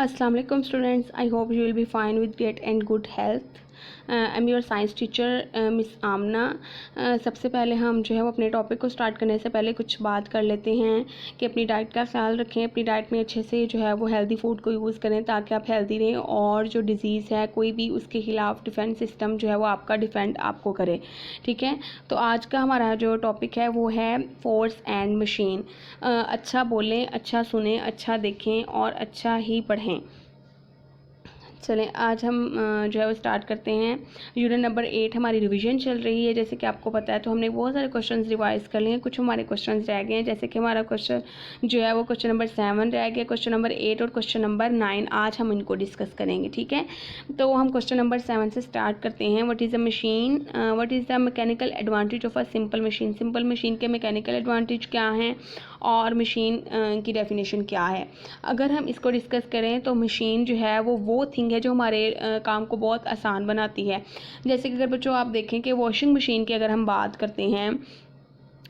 Assalamu alaikum students. I hope you will be fine with great and good health. I'm your science teacher miss Amna. सबसे पहले हम जो है वो अपने टॉपिक को स्टार्ट करने से पहले कुछ बात कर लेते हैं कि अपनी डाइट का ख्याल रखें। अपनी डाइट में अच्छे से जो है वो हेल्दी फूड को यूज़ करें ताकि आप हेल्दी रहें और जो डिज़ीज़ है कोई भी उसके खिलाफ डिफेंस सिस्टम जो है वो आपका डिफेंड आपको करे। ठीक है, तो आज का हमारा जो टॉपिक है वो है फोर्स एंड मशीन। अच्छा बोलें, अच्छा सुने, अच्छा देखें और अच्छा ही पढ़ें। चलें, आज हम जो है वो स्टार्ट करते हैं। यूनिट नंबर 8 हमारी रिवीजन चल रही है। जैसे कि आपको पता है तो हमने बहुत सारे क्वेश्चंस रिवाइज कर लिए हैं, कुछ हमारे क्वेश्चंस रह गए हैं। जैसे कि हमारा क्वेश्चन जो है वो क्वेश्चन नंबर 7 रह गया, क्वेश्चन नंबर 8 और क्वेश्चन नंबर 9 आज हम इनको डिस्कस करेंगे। ठीक है, तो हम क्वेश्चन नंबर 7 से स्टार्ट करते हैं। What is a machine, what is the mechanical advantage of a simple machine. Simple machine के मैकेनिकल एडवांटेज क्या हैं और मशीन की डेफिनेशन क्या है। अगर हम इसको डिस्कस करें तो मशीन जो है वो थिंग है जो हमारे काम को बहुत आसान बनाती है। जैसे कि अगर बच्चों आप देखें कि वॉशिंग मशीन की अगर हम बात करते हैं,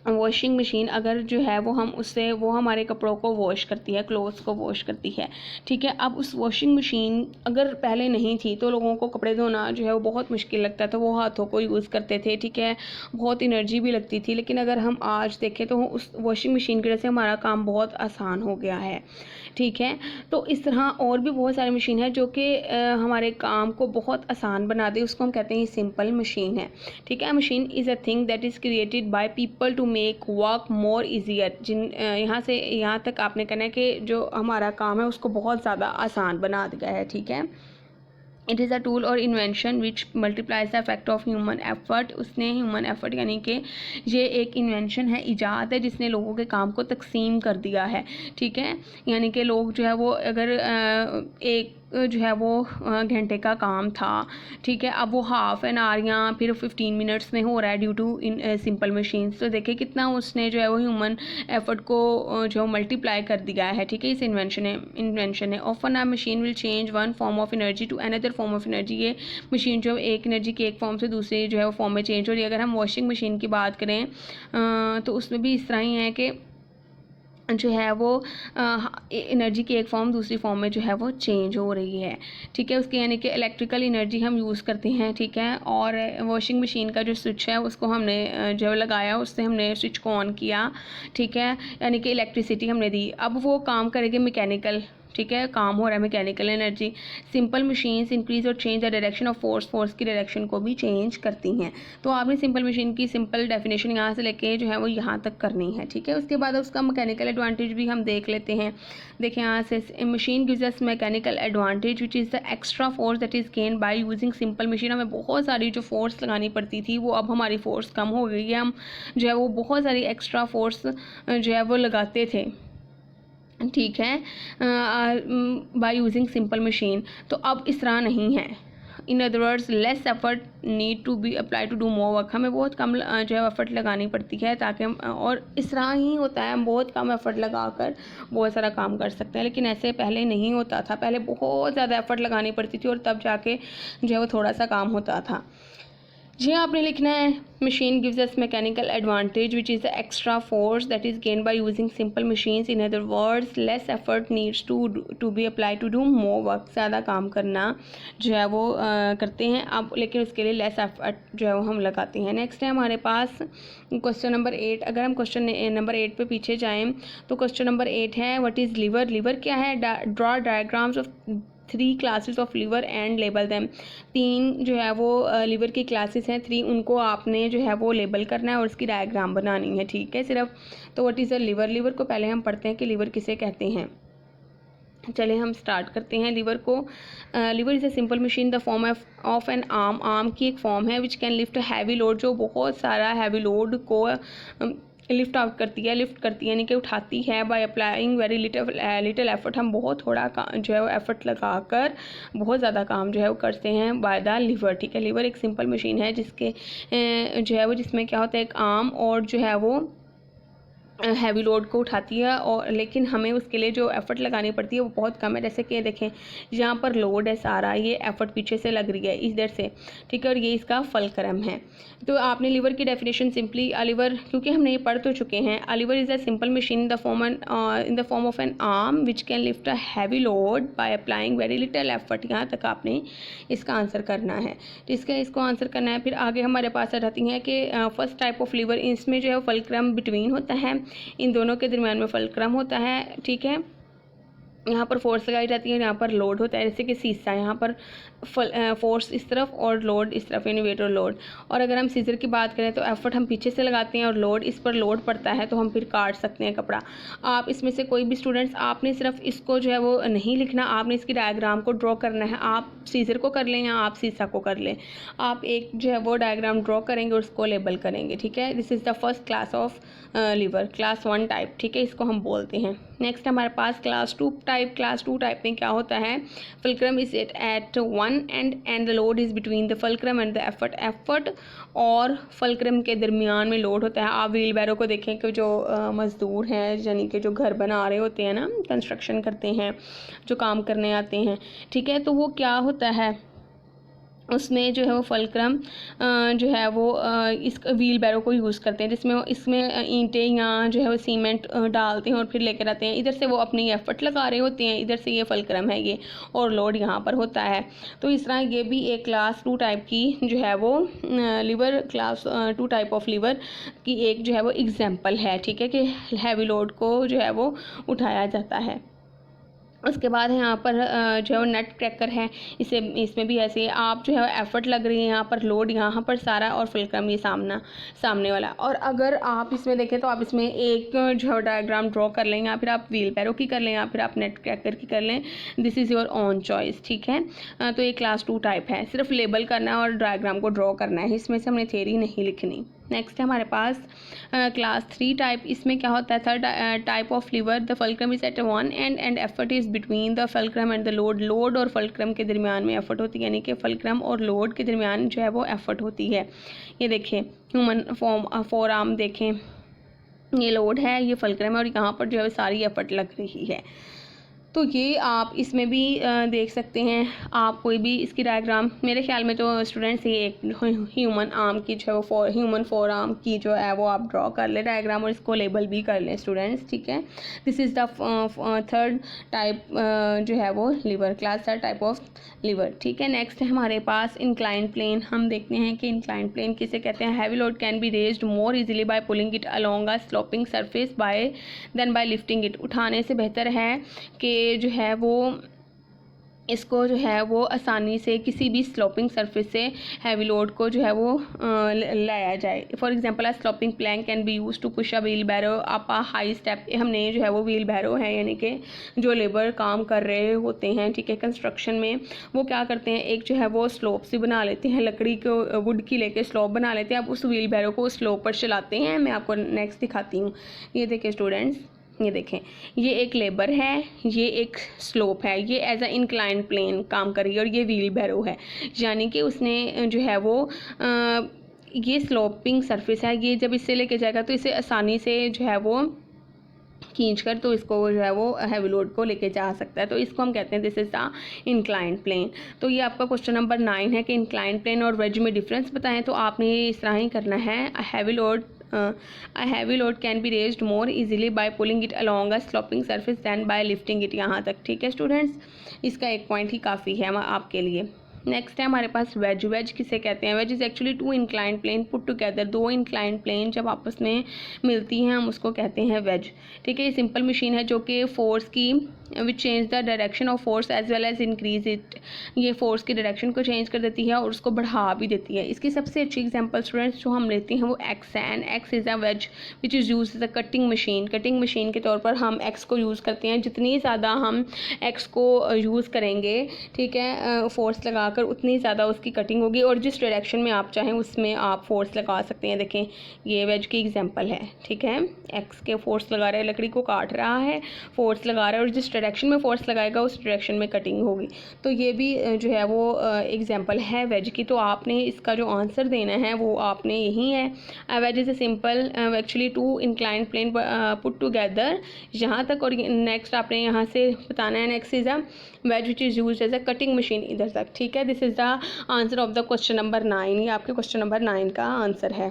वॉशिंग मशीन अगर जो है वो हम उससे वो हमारे कपड़ों को वॉश करती है, क्लोथ्स को वॉश करती है। ठीक है, अब उस वॉशिंग मशीन अगर पहले नहीं थी तो लोगों को कपड़े धोना जो है वो बहुत मुश्किल लगता था, वो हाथों को यूज़ करते थे। ठीक है, बहुत एनर्जी भी लगती थी। लेकिन अगर हम आज देखें तो उस वॉशिंग मशीन की वजह से हमारा काम बहुत आसान हो गया है। ठीक है, तो इस तरह और भी बहुत सारी मशीन है जो कि हमारे काम को बहुत आसान बना दे, उसको हम कहते हैं सिंपल मशीन है। ठीक है, machine is a thing that is created by people to make work more easier. यहाँ से यहाँ तक आपने कहना है कि जो हमारा काम है उसको बहुत ज़्यादा आसान बना दिया है। ठीक है, इट इज़ अ टूल और invention which multiplies the effect of human effort. उसने ह्यूमन एफर्ट यानी कि ये एक इन्वेंशन है, ईजाद है जिसने लोगों के काम को तकसीम कर दिया है। ठीक है, यानी कि लोग जो है वो अगर एक जो है वो घंटे का काम था, ठीक है, अब वो हाफ एन आवर या फिर 15 मिनट्स में हो रहा है due to in simple machines. तो देखिए कितना उसने जो है वो ह्यूमन एफर्ट को जो मल्टीप्लाई कर दिया है। ठीक है, इस इन्वेंशन है। Often a machine will change one form of energy to another form of energy. ये मशीन जो एक एनर्जी की एक फॉर्म से दूसरी जो है वो फॉर्म में चेंज हो रही है। अगर हम वॉशिंग मशीन की बात करें तो उसमें भी इस तरह ही है कि जो है वो एनर्जी की एक फॉर्म दूसरी फॉर्म में जो है वो चेंज हो रही है। ठीक है, उसके यानी कि इलेक्ट्रिकल एनर्जी हम यूज़ करते हैं। ठीक है, और वॉशिंग मशीन का जो स्विच है उसको हमने जो लगाया उससे हमने स्विच को ऑन किया। ठीक है, यानी कि इलेक्ट्रिसिटी हमने दी, अब वो काम करेगी मैकेनिकल। ठीक है, काम हो रहा है mechanical energy. Simple machines increase और change the direction of force. Force की डायरेक्शन को भी चेंज करती हैं। तो आपने सिंपल मशीन की सिंपल डेफिनेशन यहाँ से लेके जो है वो यहाँ तक करनी है। ठीक है, उसके बाद उसका मैकेनिकल एडवांटेज भी हम देख लेते हैं। देखिए यहाँ से machine gives us mechanical advantage which is the extra force that is gain by using simple machine. हमें बहुत सारी जो फोर्स लगानी पड़ती थी वो अब हमारी फोर्स कम हो गई है। हम जो है वो बहुत सारी एक्स्ट्रा फोर्स जो है वो लगाते थे। ठीक है, बाय यूजिंग सिंपल मशीन। तो अब इस तरह नहीं है। In other words less effort need to be apply to do more work. हमें बहुत कम जो है एफर्ट लगानी पड़ती है ताकि हम, और इस तरह ही होता है, हम बहुत कम एफर्ट लगाकर बहुत सारा काम कर सकते हैं। लेकिन ऐसे पहले नहीं होता था, पहले बहुत ज़्यादा एफर्ट लगानी पड़ती थी और तब जाके जो है वो थोड़ा सा काम होता था। जी आपने लिखना है machine gives us mechanical advantage which is the extra force that is gain by using simple machines. In other words less effort needs to be apply to do more work. ज़्यादा काम करना जो है वो करते हैं अब, लेकिन उसके लिए लेस एफर्ट जो है वो हम लगाते हैं। नेक्स्ट है हमारे पास क्वेश्चन नंबर 8। अगर हम क्वेश्चन नंबर 8 पे पीछे जाएँ तो क्वेश्चन नंबर 8 है व्हाट इज़ लीवर। लीवर क्या है, draw diagrams of 3 classes of lever and label them. 3 जो है वो लीवर की क्लासेस हैं 3, उनको आपने जो है वो लेबल करना है और उसकी डायग्राम बनानी है। ठीक है, सिर्फ। तो what is a lever. Lever को पहले हम पढ़ते हैं कि लीवर किसे कहते हैं। चले हम स्टार्ट करते हैं लीवर को। Lever is a simple machine the form of an arm. Arm की एक फॉर्म है which can lift heavy load, जो बहुत सारा हैवी लोड को लिफ्ट आउट करती है, लिफ्ट करती है यानी कि उठाती है। By applying very little effort. हम बहुत थोड़ा जो है वो एफर्ट लगाकर बहुत ज़्यादा काम जो है वो करते हैं बाय द लीवर। ठीक है, लीवर एक सिंपल मशीन है जिसके जो है वो जिसमें क्या होता है एक आर्म और जो है वो हैवी लोड को उठाती है, और लेकिन हमें उसके लिए जो एफ़र्ट लगानी पड़ती है वो बहुत कम है। जैसे कि देखें यहाँ पर लोड है सारा, ये एफ़र्ट पीछे से लग रही है इधर से, ठीक है, और ये इसका फलक्रम है। तो आपने लीवर की डेफिनेशन सिंपली लीवर, क्योंकि हमने ये पढ़ तो चुके हैं, lever is a simple machine in the form of an arm which can lift a heavy load by applying very little effort. यहाँ तक आपने इसका आंसर करना है, तो इसको आंसर करना है। फिर आगे हमारे पास आ जाती हैं कि फर्स्ट टाइप ऑफ लीवर, इसमें जो है फलक्रम बिटवीन होता है, इन दोनों के दरमियान में फलक्रम होता है, ठीक है। यहाँ पर फोर्स लगाई जाती है, यहाँ पर लोड होता है, जैसे कि सीसा, यहाँ पर फोर्स इस तरफ और लोड इस तरफ, यानी वेट और लोड। और अगर हम सीजर की बात करें तो एफर्ट हम पीछे से लगाते हैं और लोड इस पर लोड पड़ता है, तो हम फिर काट सकते हैं कपड़ा। आप इसमें से कोई भी स्टूडेंट्स, आपने सिर्फ इसको जो है वो नहीं लिखना, आपने इसकी डायग्राम को ड्रॉ करना है। आप सीजर को कर लें या आप सीसा को कर लें, आप एक जो है वो डायग्राम ड्रॉ करेंगे और उसको लेबल करेंगे, ठीक है। This is the first class of lever, class 1 type, ठीक है, इसको हम बोलते हैं। नेक्स्ट हमारे पास क्लास 2 टाइप। क्लास 2 टाइप में क्या होता है, fulcrum is at one end the load is between the fulcrum and the effort और फलक्रम के दरमियान में लोड होता है। आप व्हील बैरो को देखें कि जो मज़दूर हैं, यानी कि जो घर बना रहे होते हैं ना, कंस्ट्रक्शन करते हैं, जो काम करने आते हैं, ठीक है, तो वो क्या होता है, उसमें जो है वो फलक्रम जो है वो इस व्हील बैरो को यूज़ करते हैं, जिसमें इसमें ईंटें या जो है वो सीमेंट डालते हैं और फिर लेकर आते हैं। इधर से वो अपनी एफर्ट लगा रहे होते हैं, इधर से ये फलक्रम है ये, और लोड यहाँ पर होता है। तो इस तरह ये भी एक क्लास 2 टाइप की जो है वो lever, class 2 type of lever की एक जो है वो एग्जाम्पल है, ठीक है, कि हैवी लोड को जो है वो उठाया जाता है। उसके बाद है यहाँ पर जो है वो नट क्रैकर है, इसमें भी ऐसे आप जो है एफर्ट लग रही है, यहाँ पर लोड यहाँ पर सारा, और फुलक्रम ये सामने वाला। और अगर आप इसमें देखें तो आप इसमें एक जो है डायग्राम ड्रॉ कर लें, या फिर आप व्हील पैरो की कर लें, या फिर आप नट क्रैकर की कर लें, this is your own choice, ठीक है। तो ये क्लास 2 टाइप है, सिर्फ लेबल करना है और डायग्राम को ड्रॉ करना है, इसमें से हमने थ्योरी नहीं लिखनी। नेक्स्ट है हमारे पास क्लास 3 टाइप। इसमें क्या होता है, third type of lever, the fulcrum is at one end effort is between the fulcrum and the load और फलक्रम के दरमियान में एफर्ट होती है, यानी कि फलक्रम और लोड के दरमियान जो है वो एफर्ट होती है। ये देखें ह्यूमन फोर आर्म देखें, ये लोड है, ये फलक्रम है, और यहाँ पर जो है सारी एफर्ट लग रही है। तो ये आप इसमें भी देख सकते हैं, आप कोई भी इसकी डायग्राम, मेरे ख्याल में तो स्टूडेंट्स ये एक ह्यूमन आर्म की जो है ह्यूमन फोर आर्म की जो है वो आप ड्रॉ कर लें डायग्राम, और इसको लेबल भी कर लें स्टूडेंट्स, ठीक है। This is the third type जो है वो lever, class 3 type of lever, ठीक है। नेक्स्ट है हमारे पास इंक्लाइन प्लेन। हम देखते हैं कि इंक्लाइन प्लेन किसे कहते हैं। Heavy load can be raised more easily by pulling it along a sloping surface than by lifting it. उठाने से बेहतर है कि जो है वो इसको जो है वो आसानी से किसी भी स्लोपिंग सरफेस से हैवी लोड को जो है वो लाया जाए। For example a sloping plank can be use to push a wheelbarrow up a high step. हमने जो है वो व्हील बैरो है, यानी कि जो लेबर काम कर रहे होते हैं, ठीक है, कंस्ट्रक्शन में, वो क्या करते हैं, एक जो है वो स्लोप से बना लेते हैं, लकड़ी को वुड की लेके स्लोप बना लेते हैं। अब उस व्हील बैरो को उस स्लोप पर चलाते हैं। मैं आपको नेक्स्ट दिखाती हूँ। ये देखिए स्टूडेंट्स, ये देखें, ये एक लेबर है, ये एक स्लोप है, ये एज अ इंक्लाइन प्लेन काम कर रही है, और ये व्हील बैरो है, यानी कि उसने जो है वो ये स्लोपिंग सरफेस है, ये जब इससे लेके जाएगा तो इसे आसानी से जो है वो खींच कर तो इसको जो है वो हैवी लोड को लेके जा सकता है। तो इसको हम कहते हैं this is the incline plane. तो ये आपका क्वेश्चन नंबर 9 है कि इंक्लाइन प्लेन और वेज में डिफरेंस बताएं। तो आपने इस तरह ही करना है, a heavy load can be raised more easily by pulling it along a sloping surface than by lifting it। यहाँ तक ठीक है स्टूडेंट्स, इसका एक पॉइंट ही काफ़ी है आपके लिए। नेक्स्ट है हमारे पास वेज। वेज किसे कहते हैं? Wedge is actually 2 incline plane put together. 2 incline plane जब आपस में मिलती हैं हम उसको कहते हैं वेज, ठीक है। ये सिंपल मशीन है जो कि फोर्स की which change the direction of force as well as increase it. ये फोर्स की डायरेक्शन को चेंज कर देती है और उसको बढ़ा भी देती है। इसकी सबसे अच्छी एग्जांपल स्टूडेंट्स जो हम लेते हैं वो एक्स है, and axe is a wedge which is use as a cutting machine. Cutting machine के तौर पर हम एक्स को यूज़ करते हैं। जितनी ज़्यादा हम एक्स को यूज़ करेंगे, ठीक है, फोर्स लगा लगाकर उतनी ज़्यादा उसकी कटिंग होगी और जिस डायरेक्शन में आप चाहें उसमें आप फोर्स लगा सकते हैं। देखें ये वेज की एग्जांपल है, ठीक है, एक्स के फोर्स लगा रहे हैं, लकड़ी को काट रहा है, फोर्स लगा रहा है और जिस डायरेक्शन में फोर्स लगाएगा उस डायरेक्शन में कटिंग होगी। तो ये भी जो है वो एग्जांपल है वेज की। तो आपने इसका जो आंसर देना है वो आपने यही है, wedge is a simple actually two inclined plane put together, यहाँ तक। और नेक्स्ट आपने यहाँ से बताना है, next is a wedge which is use as a cutting machine, इधर तक, ठीक है। This is the answer of the question number 9, ये आपके क्वेश्चन नंबर 9 का आंसर है।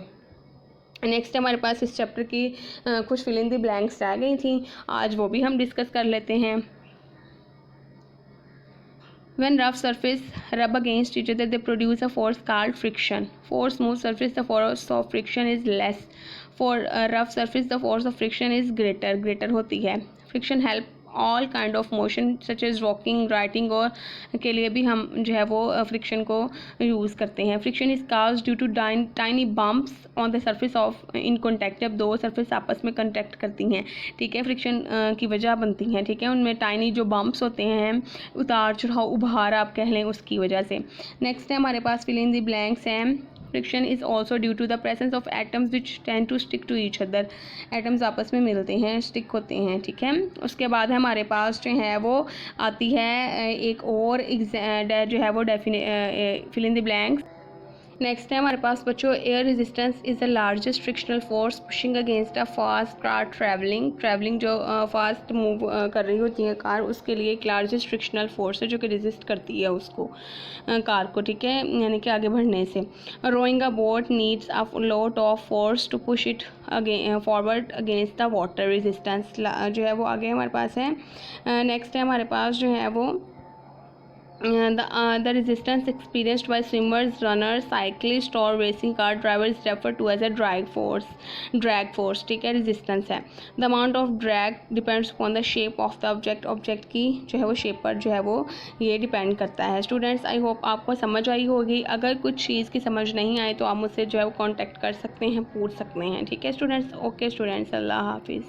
नेक्स्ट हमारे पास इस चैप्टर की कुछ फिल इन द ब्लैंक्स रह गई थी, आज वो भी हम डिस्कस कर लेते हैं। When rough surface rub against each other, they produce a force called friction. Force moves surface, the force of friction is less. For a rough surface, the force of friction is greater होती है। Friction help all kind of motion such as walking, writing और के लिए भी हम जो है वो फ्रिक्शन को यूज़ करते हैं। Friction is cause due to tiny bumps on the surface of in contact, जब दो सरफेस आपस में कॉन्टैक्ट करती हैं, ठीक है, फ्रिक्शन की वजह बनती हैं, ठीक है, उनमें टाइनी जो बम्प्स होते हैं, उतार चढ़ाव, उभार आप कह लें, उसकी वजह से। नेक्स्ट है हमारे पास फिल इन द ब्लैंक्स हैं। Friction is also due to the presence of atoms which tend to stick to each other, atoms आपस में मिलते हैं, स्टिक होते हैं, ठीक है। उसके बाद हमारे पास जो है वो आती है एक और जो है वो fill in the blanks. Next है हमारे पास बच्चों, air resistance is the largest frictional force pushing against a fast car travelling जो फास्ट मूव कर रही होती है कार, उसके लिए एक लार्जेस्ट फ्रिक्शनल फोर्स है जो कि रेजिस्ट करती है उसको, कार को, ठीक है, यानी कि आगे बढ़ने से। Rowing a boat needs a lot of force to push it forward against the water resistance, जो है वो आगे हमारे पास है। नेक्स्ट है हमारे पास जो है वो the resistance experienced by swimmers, runners, cyclists और racing car drivers is referred to as a drag force, ठीक है, resistance है। the amount of drag depends upon the shape of the object की जो है वो शेप पर जो है वो ये डिपेंड करता है। स्टूडेंट्स आई होप आपको समझ आई होगी, अगर कुछ चीज़ की समझ नहीं आई तो आप मुझसे जो है वो कॉन्टेक्ट कर सकते हैं, पूछ सकते हैं, ठीक है स्टूडेंट्स। ओके स्टूडेंट्स, अल्लाह हाफिज़।